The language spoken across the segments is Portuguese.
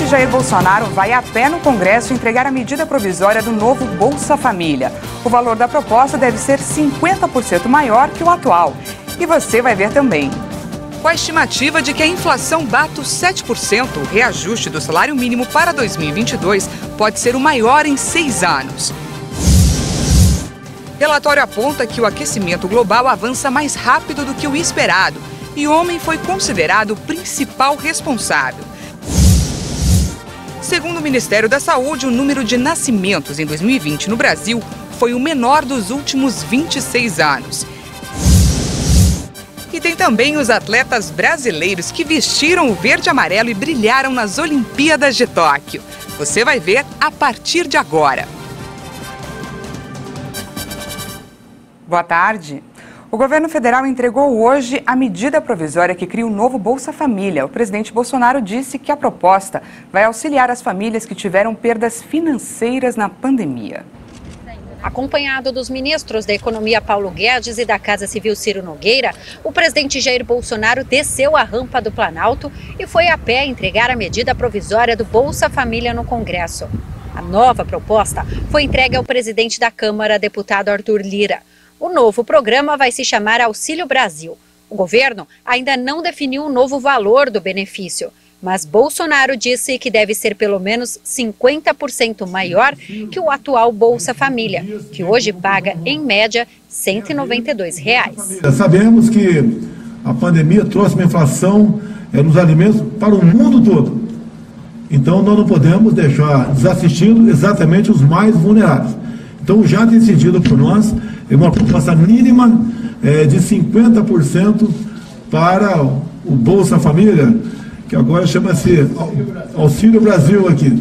presidente Jair Bolsonaro vai a pé no Congresso entregar a medida provisória do novo Bolsa Família. O valor da proposta deve ser 50% maior que o atual. E você vai ver também. Com a estimativa de que a inflação bata os 7%, o reajuste do salário mínimo para 2022 pode ser o maior em 6 anos. Relatório aponta que o aquecimento global avança mais rápido do que o esperado e o homem foi considerado o principal responsável. Segundo o Ministério da Saúde, o número de nascimentos em 2020 no Brasil foi o menor dos últimos 26 anos. E tem também os atletas brasileiros que vestiram o verde e amarelo e brilharam nas Olimpíadas de Tóquio. Você vai ver a partir de agora. Boa tarde. O governo federal entregou hoje a medida provisória que cria o novo Bolsa Família. O presidente Bolsonaro disse que a proposta vai auxiliar as famílias que tiveram perdas financeiras na pandemia. Acompanhado dos ministros da Economia Paulo Guedes e da Casa Civil Ciro Nogueira, o presidente Jair Bolsonaro desceu a rampa do Planalto e foi a pé entregar a medida provisória do Bolsa Família no Congresso. A nova proposta foi entregue ao presidente da Câmara, deputado Arthur Lira. O novo programa vai se chamar Auxílio Brasil. O governo ainda não definiu o novo valor do benefício, mas Bolsonaro disse que deve ser pelo menos 50% maior que o atual Bolsa Família, que hoje paga, em média, R$ 192. Sabemos que a pandemia trouxe uma inflação nos alimentos para o mundo todo. Então, nós não podemos deixar desassistindo exatamente os mais vulneráveis. Então, já decidido por nós, uma proposta mínima de 50% para o Bolsa Família, que agora chama-se Auxílio Brasil aqui.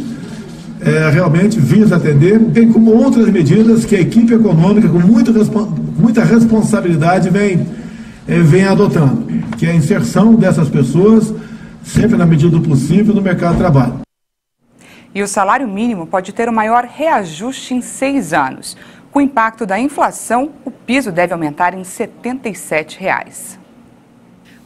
Realmente visa atender, bem como outras medidas que a equipe econômica, com muita responsabilidade, vem adotando, que é a inserção dessas pessoas, sempre na medida do possível, no mercado de trabalho. E o salário mínimo pode ter o maior reajuste em 6 anos. Com o impacto da inflação, o piso deve aumentar em R$ 77.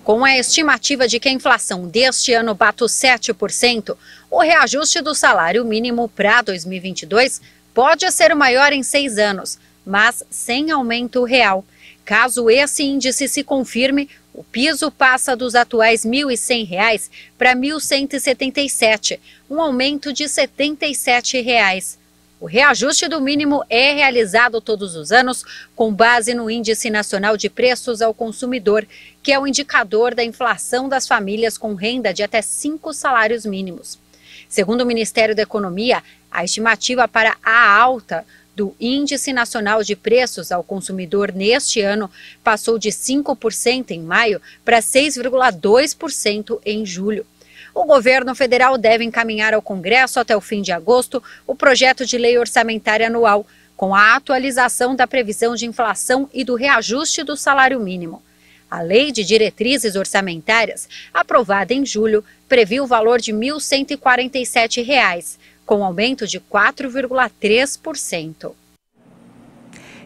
Com a estimativa de que a inflação deste ano bata os 7%, o reajuste do salário mínimo para 2022 pode ser o maior em 6 anos, mas sem aumento real. Caso esse índice se confirme, o piso passa dos atuais R$ 1.100 para R$ 1.177, um aumento de R$ 77. O reajuste do mínimo é realizado todos os anos com base no Índice Nacional de Preços ao Consumidor, que é o indicador da inflação das famílias com renda de até 5 salários mínimos. Segundo o Ministério da Economia, a estimativa para a alta do Índice Nacional de Preços ao Consumidor neste ano passou de 5% em maio para 6,2% em julho. O governo federal deve encaminhar ao Congresso até o fim de agosto o projeto de lei orçamentária anual, com a atualização da previsão de inflação e do reajuste do salário mínimo. A Lei de Diretrizes Orçamentárias, aprovada em julho, previu o valor de R$ 1.147, com aumento de 4,3%.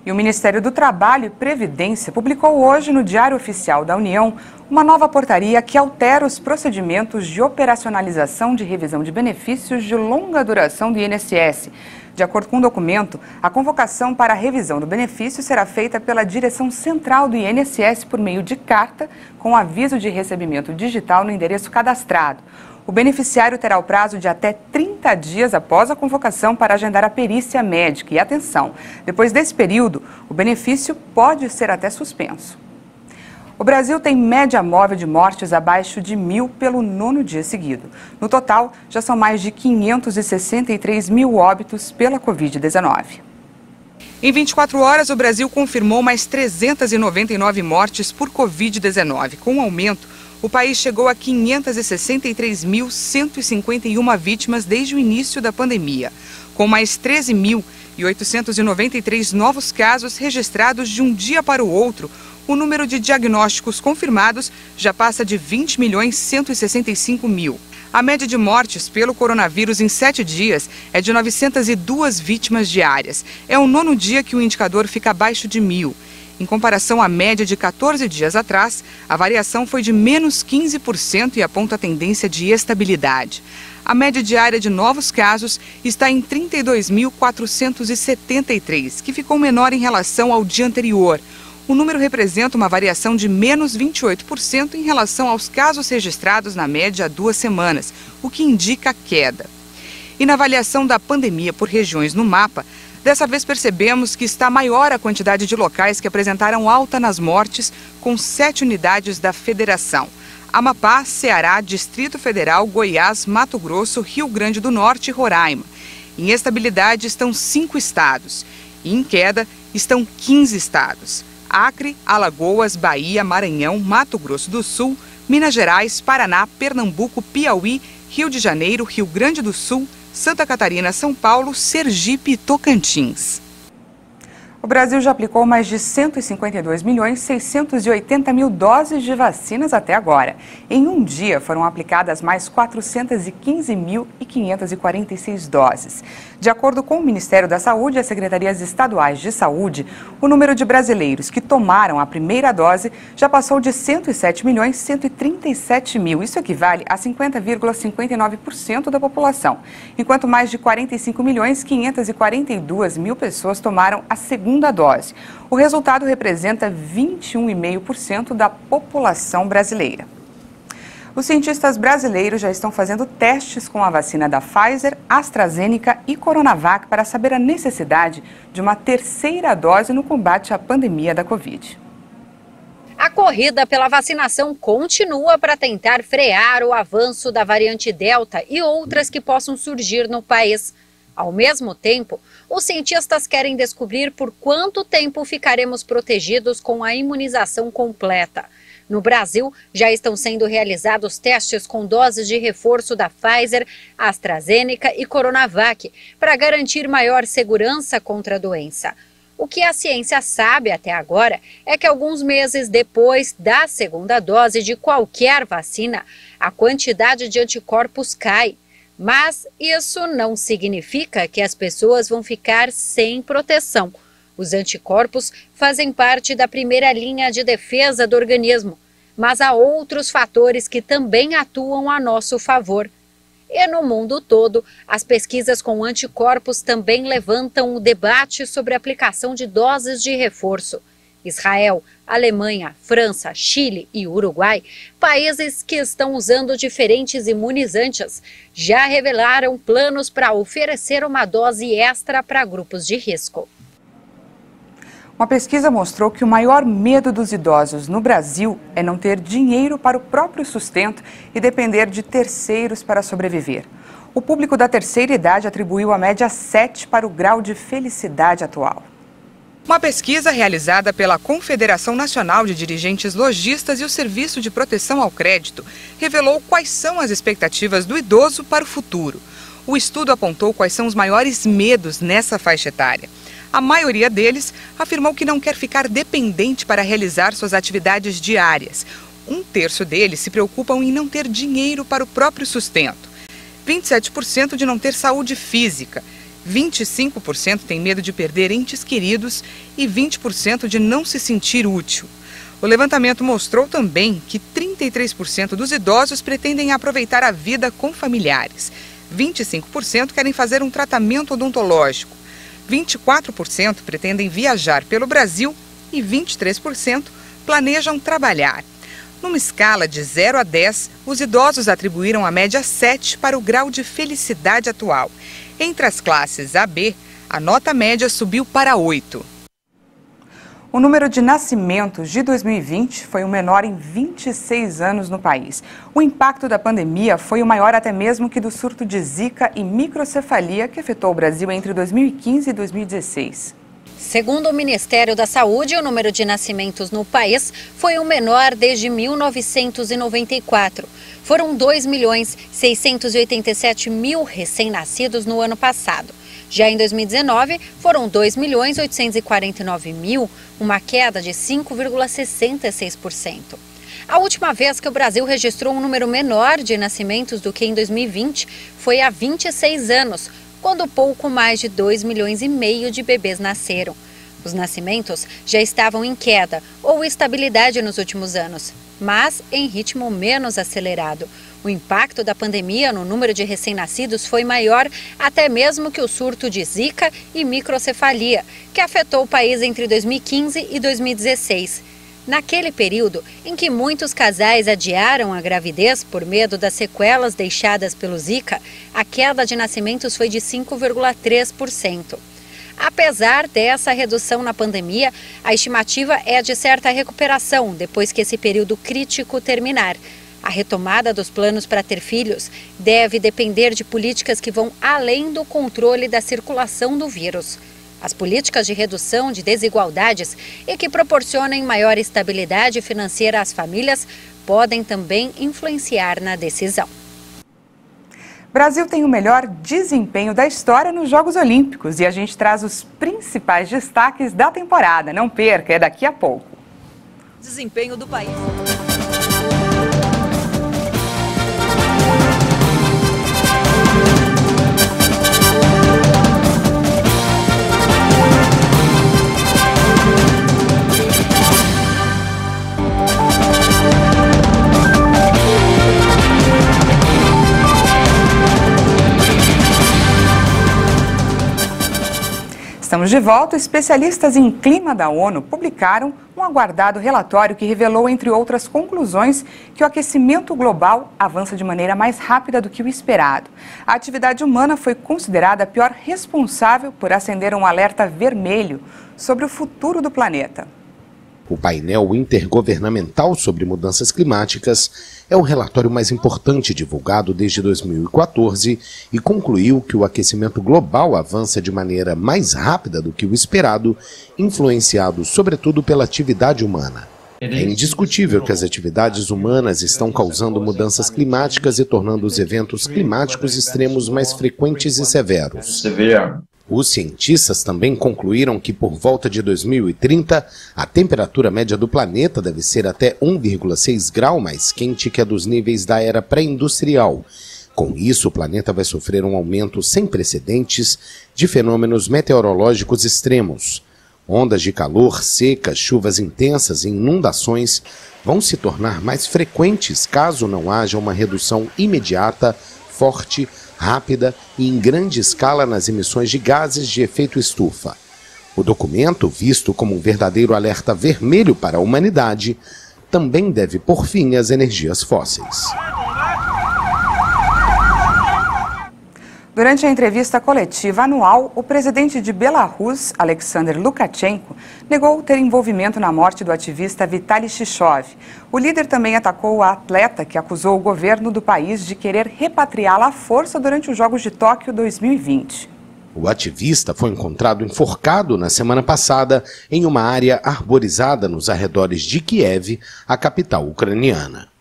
E o Ministério do Trabalho e Previdência publicou hoje no Diário Oficial da União uma nova portaria que altera os procedimentos de operacionalização de revisão de benefícios de longa duração do INSS. De acordo com o documento, a convocação para a revisão do benefício será feita pela Direção Central do INSS por meio de carta, com aviso de recebimento digital no endereço cadastrado. O beneficiário terá o prazo de até 30 dias após a convocação para agendar a perícia médica. E atenção, depois desse período, o benefício pode ser até suspenso. O Brasil tem média móvel de mortes abaixo de 1.000 pelo 9º dia seguido. No total, já são mais de 563 mil óbitos pela Covid-19. Em 24 horas, o Brasil confirmou mais 399 mortes por Covid-19. Com o aumento, o país chegou a 563.151 vítimas desde o início da pandemia, com mais 13.893 novos casos registrados de um dia para o outro. O número de diagnósticos confirmados já passa de 20.165.000. A média de mortes pelo coronavírus em 7 dias é de 902 vítimas diárias. É o 9º dia que o indicador fica abaixo de 1.000. Em comparação à média de 14 dias atrás, a variação foi de menos 15% e aponta a tendência de estabilidade. A média diária de novos casos está em 32.473, que ficou menor em relação ao dia anterior. O número representa uma variação de menos 28% em relação aos casos registrados na média há 2 semanas, o que indica queda. E na avaliação da pandemia por regiões no mapa, dessa vez percebemos que está maior a quantidade de locais que apresentaram alta nas mortes, com 7 unidades da federação: Amapá, Ceará, Distrito Federal, Goiás, Mato Grosso, Rio Grande do Norte e Roraima. Em estabilidade estão 5 estados e em queda estão 15 estados: Acre, Alagoas, Bahia, Maranhão, Mato Grosso do Sul, Minas Gerais, Paraná, Pernambuco, Piauí, Rio de Janeiro, Rio Grande do Sul, Santa Catarina, São Paulo, Sergipe e Tocantins. O Brasil já aplicou mais de 152.680.000 doses de vacinas até agora. Em um dia, foram aplicadas mais 415.546 doses. De acordo com o Ministério da Saúde e as secretarias estaduais de saúde, o número de brasileiros que tomaram a primeira dose já passou de 107.137.000. Isso equivale a 50,59% da população, enquanto mais de 45.542.000 pessoas tomaram a segunda dose. O resultado representa 21,5% da população brasileira. Os cientistas brasileiros já estão fazendo testes com a vacina da Pfizer, AstraZeneca e Coronavac para saber a necessidade de uma terceira dose no combate à pandemia da Covid. A corrida pela vacinação continua para tentar frear o avanço da variante Delta e outras que possam surgir no país. Ao mesmo tempo, os cientistas querem descobrir por quanto tempo ficaremos protegidos com a imunização completa. No Brasil, já estão sendo realizados testes com doses de reforço da Pfizer, AstraZeneca e Coronavac para garantir maior segurança contra a doença. O que a ciência sabe até agora é que alguns meses depois da segunda dose de qualquer vacina, a quantidade de anticorpos cai. Mas isso não significa que as pessoas vão ficar sem proteção. Os anticorpos fazem parte da primeira linha de defesa do organismo, mas há outros fatores que também atuam a nosso favor. E no mundo todo, as pesquisas com anticorpos também levantam o debate sobre a aplicação de doses de reforço. Israel, Alemanha, França, Chile e Uruguai, países que estão usando diferentes imunizantes, já revelaram planos para oferecer uma dose extra para grupos de risco. Uma pesquisa mostrou que o maior medo dos idosos no Brasil é não ter dinheiro para o próprio sustento e depender de terceiros para sobreviver. O público da terceira idade atribuiu a média 7 para o grau de felicidade atual. Uma pesquisa realizada pela Confederação Nacional de Dirigentes Lojistas e o Serviço de Proteção ao Crédito revelou quais são as expectativas do idoso para o futuro. O estudo apontou quais são os maiores medos nessa faixa etária. A maioria deles afirmou que não quer ficar dependente para realizar suas atividades diárias. 1/3 deles se preocupam em não ter dinheiro para o próprio sustento. 27% de não ter saúde física. 25% tem medo de perder entes queridos e 20% de não se sentir útil. O levantamento mostrou também que 33% dos idosos pretendem aproveitar a vida com familiares. 25% querem fazer um tratamento odontológico. 24% pretendem viajar pelo Brasil e 23% planejam trabalhar. Numa escala de 0 a 10, os idosos atribuíram a média 7 para o grau de felicidade atual. Entre as classes A e B, a nota média subiu para 8. O número de nascimentos de 2020 foi o menor em 26 anos no país. O impacto da pandemia foi o maior até mesmo que do surto de Zika e microcefalia que afetou o Brasil entre 2015 e 2016. Segundo o Ministério da Saúde, o número de nascimentos no país foi o menor desde 1994. Foram 2.687.000 recém-nascidos no ano passado. Já em 2019, foram 2.849.000, uma queda de 5,66%. A última vez que o Brasil registrou um número menor de nascimentos do que em 2020 foi há 26 anos, quando pouco mais de 2,5 milhões de bebês nasceram. Os nascimentos já estavam em queda ou estabilidade nos últimos anos, mas em ritmo menos acelerado. O impacto da pandemia no número de recém-nascidos foi maior até mesmo que o surto de Zika e microcefalia, que afetou o país entre 2015 e 2016. Naquele período em que muitos casais adiaram a gravidez por medo das sequelas deixadas pelo Zika, a queda de nascimentos foi de 5,3%. Apesar dessa redução na pandemia, a estimativa é de certa recuperação depois que esse período crítico terminar. A retomada dos planos para ter filhos deve depender de políticas que vão além do controle da circulação do vírus. As políticas de redução de desigualdades e que proporcionem maior estabilidade financeira às famílias podem também influenciar na decisão. Brasil tem o melhor desempenho da história nos Jogos Olímpicos e a gente traz os principais destaques da temporada. Não perca, é daqui a pouco. Desempenho do país. Estamos de volta. Especialistas em clima da ONU publicaram um aguardado relatório que revelou, entre outras conclusões, que o aquecimento global avança de maneira mais rápida do que o esperado. A atividade humana foi considerada a pior responsável por acender um alerta vermelho sobre o futuro do planeta. O painel intergovernamental sobre mudanças climáticas é o relatório mais importante divulgado desde 2014 e concluiu que o aquecimento global avança de maneira mais rápida do que o esperado, influenciado sobretudo pela atividade humana. É indiscutível que as atividades humanas estão causando mudanças climáticas e tornando os eventos climáticos extremos mais frequentes e severos. Os cientistas também concluíram que por volta de 2030, a temperatura média do planeta deve ser até 1,6 grau mais quente que a dos níveis da era pré-industrial. Com isso, o planeta vai sofrer um aumento sem precedentes de fenômenos meteorológicos extremos. Ondas de calor, secas, chuvas intensas e inundações vão se tornar mais frequentes caso não haja uma redução imediata, forte, rápida e em grande escala nas emissões de gases de efeito estufa. O documento, visto como um verdadeiro alerta vermelho para a humanidade, também deve pôr fim às energias fósseis. Durante a entrevista coletiva anual, o presidente de Belarus, Alexander Lukashenko, negou ter envolvimento na morte do ativista Vitaly Shishov. O líder também atacou a atleta que acusou o governo do país de querer repatriá-la à força durante os Jogos de Tóquio 2020. O ativista foi encontrado enforcado na semana passada em uma área arborizada nos arredores de Kiev, a capital ucraniana.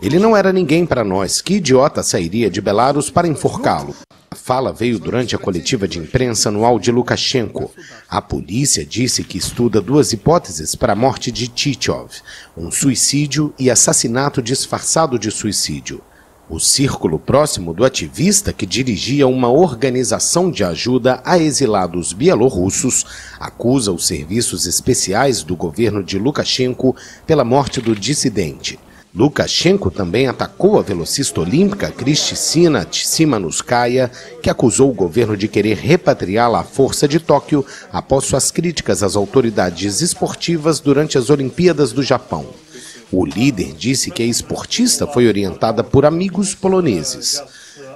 Ele não era ninguém para nós. Que idiota sairia de Belarus para enforcá-lo? A fala veio durante a coletiva de imprensa anual de Lukashenko. A polícia disse que estuda duas hipóteses para a morte de Tichov: um suicídio e assassinato disfarçado de suicídio. O círculo próximo do ativista, que dirigia uma organização de ajuda a exilados bielorrussos, acusa os serviços especiais do governo de Lukashenko pela morte do dissidente. Lukashenko também atacou a velocista olímpica Kristina Tsimanouskaya, que acusou o governo de querer repatriá-la à força de Tóquio após suas críticas às autoridades esportivas durante as Olimpíadas do Japão. O líder disse que a esportista foi orientada por amigos poloneses.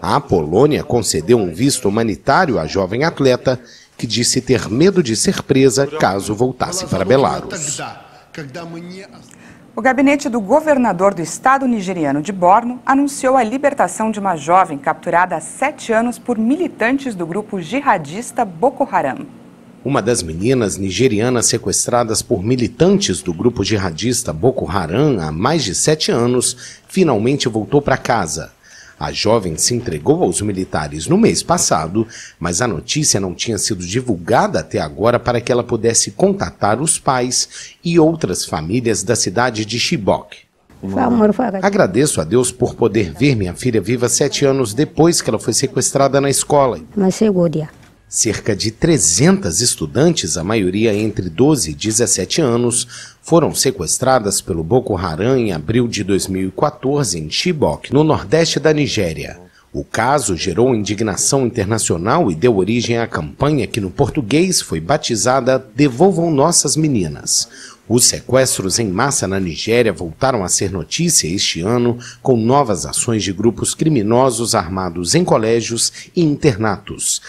A Polônia concedeu um visto humanitário à jovem atleta, que disse ter medo de ser presa caso voltasse para Belarus. O gabinete do governador do estado nigeriano de Borno anunciou a libertação de uma jovem capturada há 7 anos por militantes do grupo jihadista Boko Haram. Uma das meninas nigerianas sequestradas por militantes do grupo jihadista Boko Haram há mais de 7 anos finalmente voltou para casa. A jovem se entregou aos militares no mês passado, mas a notícia não tinha sido divulgada até agora para que ela pudesse contatar os pais e outras famílias da cidade de Chibok. Agradeço a Deus por poder ver minha filha viva 7 anos depois que ela foi sequestrada na escola. Cerca de 300 estudantes, a maioria entre 12 e 17 anos, foram sequestradas pelo Boko Haram em abril de 2014 em Chibok, no nordeste da Nigéria. O caso gerou indignação internacional e deu origem à campanha que no português foi batizada Devolvam Nossas Meninas. Os sequestros em massa na Nigéria voltaram a ser notícia este ano, com novas ações de grupos criminosos armados em colégios e internatos.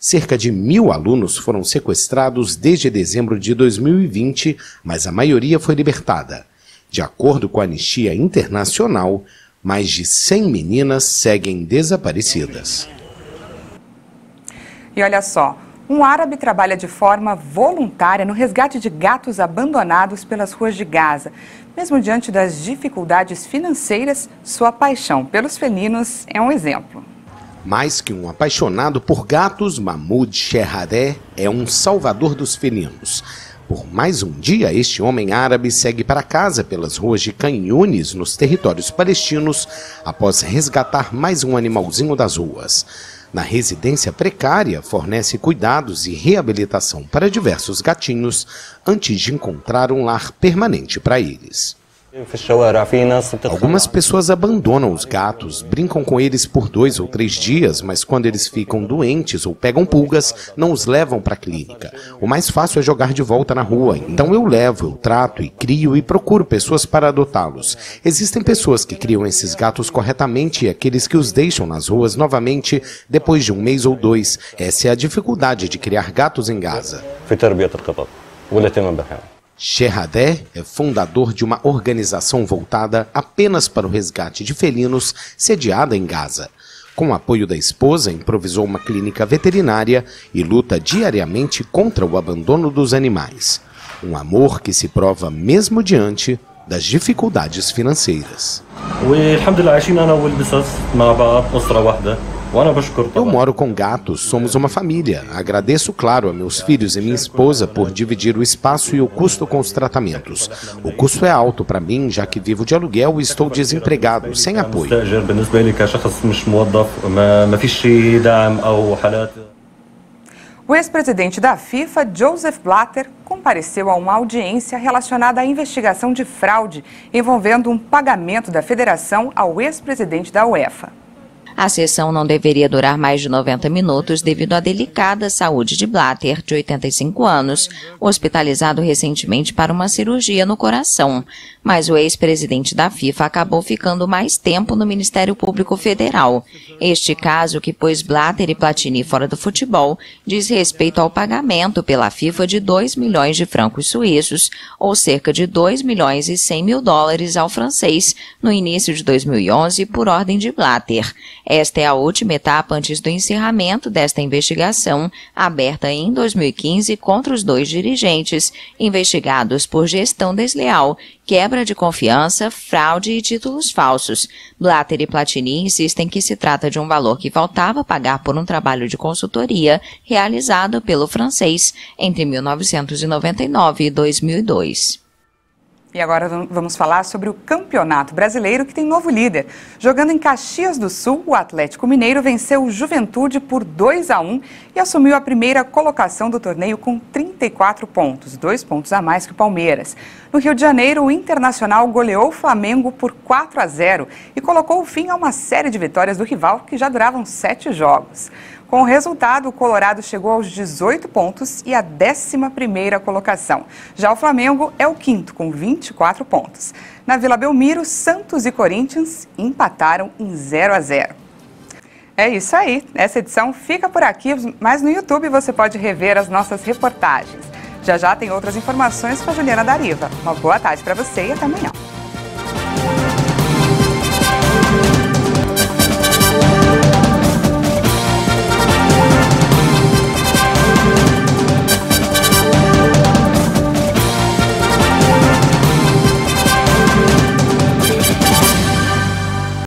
Cerca de 1.000 alunos foram sequestrados desde dezembro de 2020, mas a maioria foi libertada. De acordo com a Anistia Internacional, mais de 100 meninas seguem desaparecidas. E olha só, um árabe trabalha de forma voluntária no resgate de gatos abandonados pelas ruas de Gaza. Mesmo diante das dificuldades financeiras, sua paixão pelos felinos é um exemplo. Mais que um apaixonado por gatos, Mahmoud Sherhadeh é um salvador dos felinos. Por mais um dia, este homem árabe segue para casa pelas ruas de Khan Yunis, nos territórios palestinos, após resgatar mais um animalzinho das ruas. Na residência precária, fornece cuidados e reabilitação para diversos gatinhos, antes de encontrar um lar permanente para eles. Algumas pessoas abandonam os gatos, brincam com eles por 2 ou 3 dias, mas quando eles ficam doentes ou pegam pulgas, não os levam para a clínica. O mais fácil é jogar de volta na rua, então eu levo, eu trato e crio e procuro pessoas para adotá-los. Existem pessoas que criam esses gatos corretamente e aqueles que os deixam nas ruas novamente depois de 1 mês ou 2. Essa é a dificuldade de criar gatos em Gaza. Sherhadeh é fundador de uma organização voltada apenas para o resgate de felinos sediada em Gaza. Com o apoio da esposa, improvisou uma clínica veterinária e luta diariamente contra o abandono dos animais. Um amor que se prova mesmo diante das dificuldades financeiras. Eu moro com gatos, somos uma família. Agradeço, claro, a meus filhos e minha esposa por dividir o espaço e o custo com os tratamentos. O custo é alto para mim, já que vivo de aluguel e estou desempregado, sem apoio. O ex-presidente da FIFA, Joseph Blatter, compareceu a uma audiência relacionada à investigação de fraude envolvendo um pagamento da federação ao ex-presidente da UEFA. A sessão não deveria durar mais de 90 minutos devido à delicada saúde de Blatter, de 85 anos, hospitalizado recentemente para uma cirurgia no coração. Mas o ex-presidente da FIFA acabou ficando mais tempo no Ministério Público Federal. Este caso, que pôs Blatter e Platini fora do futebol, diz respeito ao pagamento pela FIFA de 2 milhões de francos suíços, ou cerca de 2 milhões e 100 mil dólares ao francês, no início de 2011, por ordem de Blatter. Esta é a última etapa antes do encerramento desta investigação, aberta em 2015 contra os 2 dirigentes, investigados por gestão desleal, quebra de confiança, fraude e títulos falsos. Blatter e Platini insistem que se trata de um valor que faltava pagar por um trabalho de consultoria realizado pelo francês entre 1999 e 2002. E agora vamos falar sobre o Campeonato Brasileiro, que tem novo líder. Jogando em Caxias do Sul, o Atlético Mineiro venceu o Juventude por 2-1 e assumiu a primeira colocação do torneio com 34 pontos, 2 pontos a mais que o Palmeiras. No Rio de Janeiro, o Internacional goleou o Flamengo por 4-0 e colocou o fim a uma série de vitórias do rival que já duravam 7 jogos. Com o resultado, o Colorado chegou aos 18 pontos e à 11ª colocação. Já o Flamengo é o 5º, com 24 pontos. Na Vila Belmiro, Santos e Corinthians empataram em 0-0. É isso aí, essa edição fica por aqui, mas no YouTube você pode rever as nossas reportagens. Já já tem outras informações com a Juliana Dariva. Uma boa tarde para você e até amanhã.